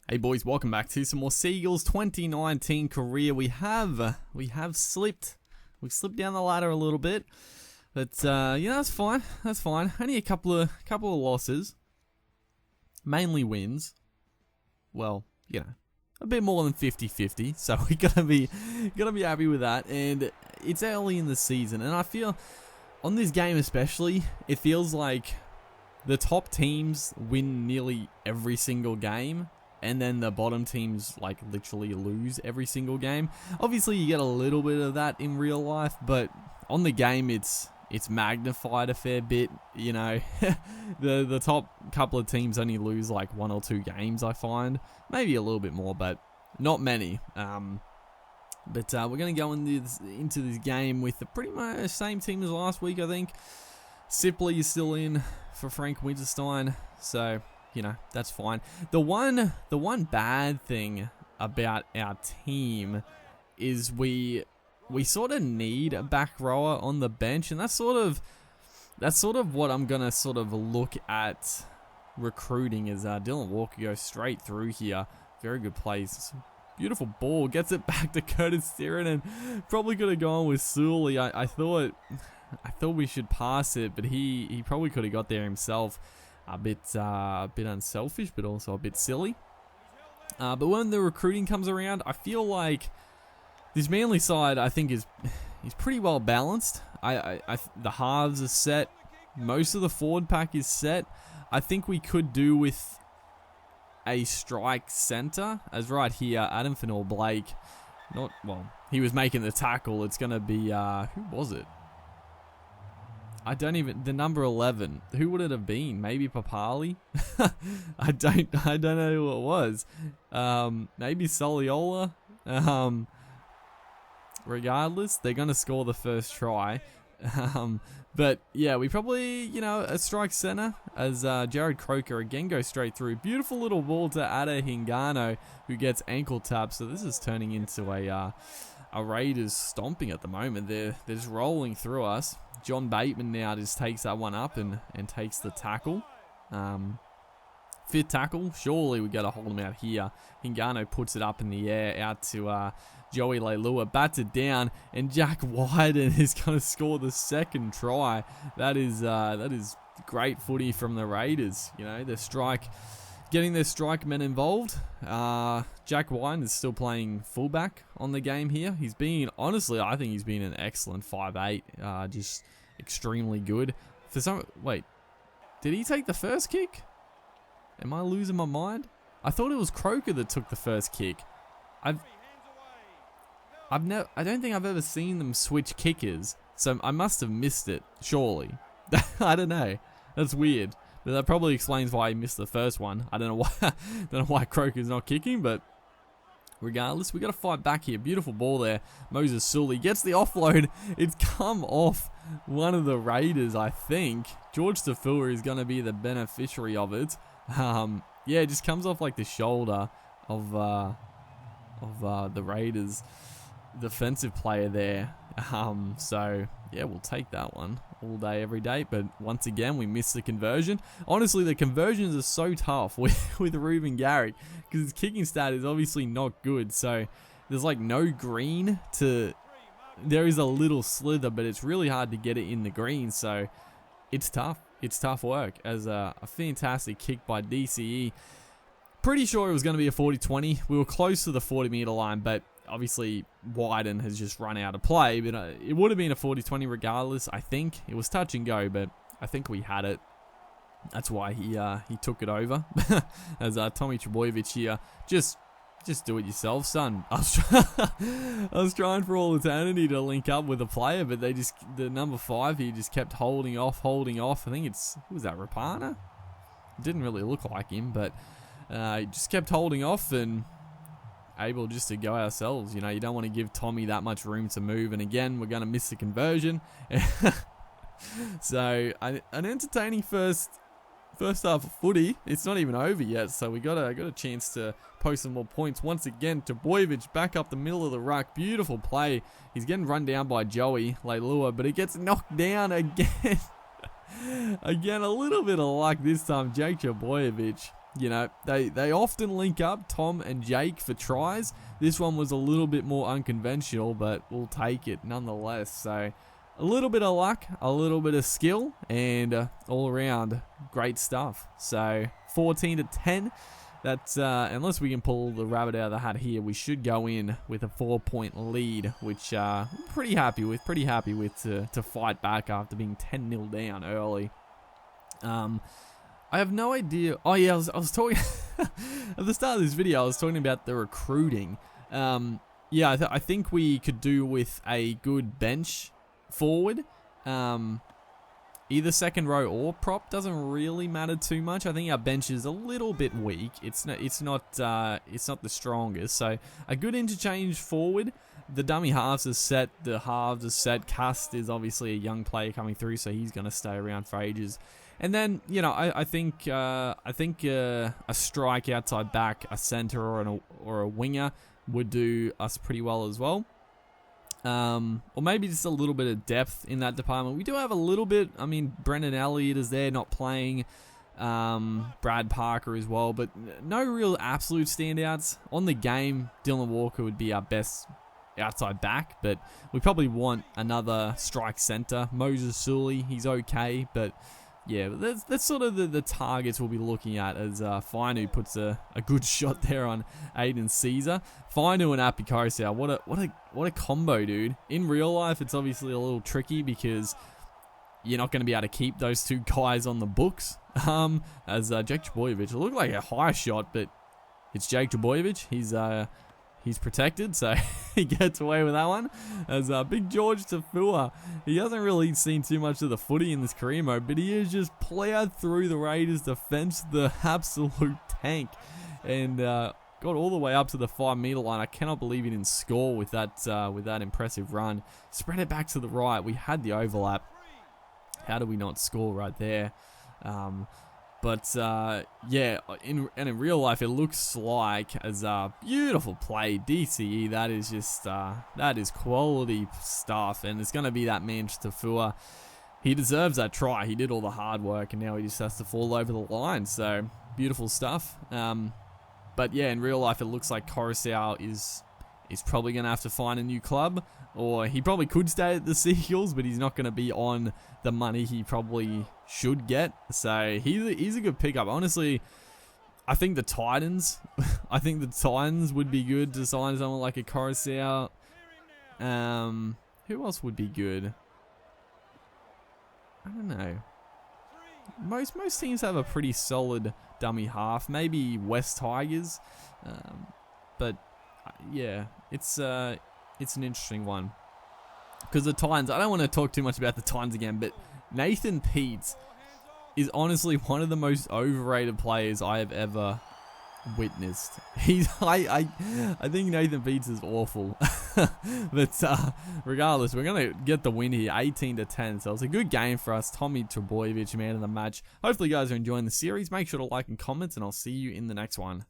Hey boys, welcome back to some more Seagulls 2019 career. We have slipped. We've slipped down the ladder a little bit, but that's fine. That's fine. Only a couple of losses, mainly wins. Well, a bit more than 50-50. So we gotta be happy with that. And it's early in the season, and I feel on this game especially, it feels like the top teams win nearly every single game. And then the bottom teams like literally lose every single game. Obviously you get a little bit of that in real life, but on the game it's magnified a fair bit. The top couple of teams only lose like 1 or 2 games, I find. Maybe a little bit more, but not many. But we're going to go into this game with the pretty much the same team as last week, I think. Sipley is still in for Frank Winterstein, so that's fine. The one bad thing about our team is we sort of need a back rower on the bench, and that's sort of what I'm gonna sort of look at recruiting. Is Dylan Walker goes straight through here. Very good plays. Beautiful ball. Gets it back to Curtis Steeran, and probably could have gone with Sully. I thought we should pass it, but he probably could have got there himself. A bit unselfish, but also a bit silly. But when the recruiting comes around, I feel like this Manly side, I think, is pretty well balanced. The halves are set. Most of the forward pack is set. I think we could do with a strike centre, as right here, Adam Fennell-Blake. He was making the tackle. It's going to be, who was it? The number 11. Who would it have been? Maybe Papali? I don't know who it was. Maybe Soliola. Regardless, they're going to score the first try. But yeah, we probably, a strike center as Jared Croker again goes straight through. Beautiful little ball to Ada Hingano, who gets ankle tap. So this is turning into a Raiders stomping at the moment. They're just rolling through us. John Bateman now just takes that one up and takes the tackle. Fifth tackle. Surely we got to hold him out here. Hingano puts it up in the air out to Joey Leilua. Bats it down, and Jack Wyden is going to score the second try. That is great footy from the Raiders. Getting their strike men involved. Jack Wyden is still playing fullback on the game here. I think he's been an excellent 5'8", just extremely good. Wait, did he take the first kick? Am I losing my mind? I thought it was Croker that took the first kick. I don't think I've ever seen them switch kickers, so I must have missed it. Surely, I don't know. That's weird. But that probably explains why he missed the first one. I don't know why Croker's not kicking, but regardless, we got to fight back here. Beautiful ball there. Moses Sully gets the offload. It's come off one of the Raiders, I think. George Tafua is going to be the beneficiary of it. It just comes off like the shoulder of the Raiders defensive player there. We'll take that one all day, every day. But once again, we missed the conversion. Honestly, the conversions are so tough with Ruben Garrick because his kicking stat is obviously not good. So there's like no green to... There is a little slither, but it's really hard to get it in the green. So it's tough. It's tough work as a fantastic kick by DCE. Pretty sure it was going to be a 40-20. We were close to the 40-meter line, but obviously Wyden has just run out of play. But it would have been a 40-20 regardless, I think. It was touch and go, but I think we had it. That's why he took it over. As Tommy Trebojevic here, just do it yourself, son. I was trying for all eternity to link up with a player, but the number 5 here just kept holding off. I think who was that, Rapana? Didn't really look like him, but he just kept holding off and able just to go ourselves. You don't want to give Tommy that much room to move, and again, we're going to miss the conversion. So an entertaining first half of footy. It's not even over yet, so we got a chance to post some more points. Once again, Trebojevic back up the middle of the ruck. Beautiful play. He's getting run down by Joey Leilua, but it gets knocked down again. Again, a little bit of luck this time. Jake Trebojevic You know, they often link up, Tom and Jake, for tries. This one was a little bit more unconventional, but we'll take it nonetheless. So a little bit of luck, a little bit of skill, and all around great stuff. So 14-10. That's unless we can pull the rabbit out of the hat here, we should go in with a 4-point lead, which I'm pretty happy with. To fight back after being 10-0 down early. I have no idea. Oh yeah, I was talking at the start of this video. I was talking about the recruiting. Yeah, I think we could do with a good bench forward. Either second row or prop doesn't really matter too much. I think our bench is a little bit weak. It's not the strongest. So a good interchange forward. The dummy halves is set. The halves is set. Cust is obviously a young player coming through, so he's going to stay around for ages. And then, you know, I think a strike outside back, a center or a winger would do us pretty well as well. Or maybe just a little bit of depth in that department. We do have a little bit. I mean, Brendan Elliott is there, not playing. Brad Parker as well, but no real absolute standouts. On the game, Dylan Walker would be our best outside back, but we probably want another strike center. Moses Sully, he's okay, but yeah, that's sort of the targets we'll be looking at as Fainu puts a good shot there on Aiden Caesar. Fainu and Api Coruscant, what a combo, dude. In real life, it's obviously a little tricky because you're not going to be able to keep those two guys on the books. As Jake Trbojevic, it looked like a high shot, but it's Jake Trbojevic. He's protected, so he gets away with that one. As Big George Tafua, he hasn't really seen too much of the footy in this career mode, but he has just plowed through the Raiders' defense, the absolute tank, and got all the way up to the 5-meter line. I cannot believe he didn't score with that impressive run. Spread it back to the right. We had the overlap. How did we not score right there? But yeah, in real life, it looks like as a beautiful play, DCE. That is just that is quality stuff, and it's going to be that man Tafua. He deserves that try. He did all the hard work, and now he just has to fall over the line. So beautiful stuff. But yeah, in real life, it looks like Coruscant is probably going to have to find a new club, or he probably could stay at the Seagulls, but he's not going to be on the money he probably should get. So he's a good pickup. Honestly, I think the Titans would be good to sign someone like a Coruscant. Who else would be good? I don't know. Most teams have a pretty solid dummy half. Maybe West Tigers, but yeah, it's an interesting one. Because the Titans, I don't want to talk too much about the Titans again, but Nathan Peets is honestly one of the most overrated players I have ever witnessed. I think Nathan Peets is awful. But regardless, we're going to get the win here, 18-10. So it's a good game for us. Tommy Trbojevic, man of the match. Hopefully you guys are enjoying the series. Make sure to like and comment, and I'll see you in the next one.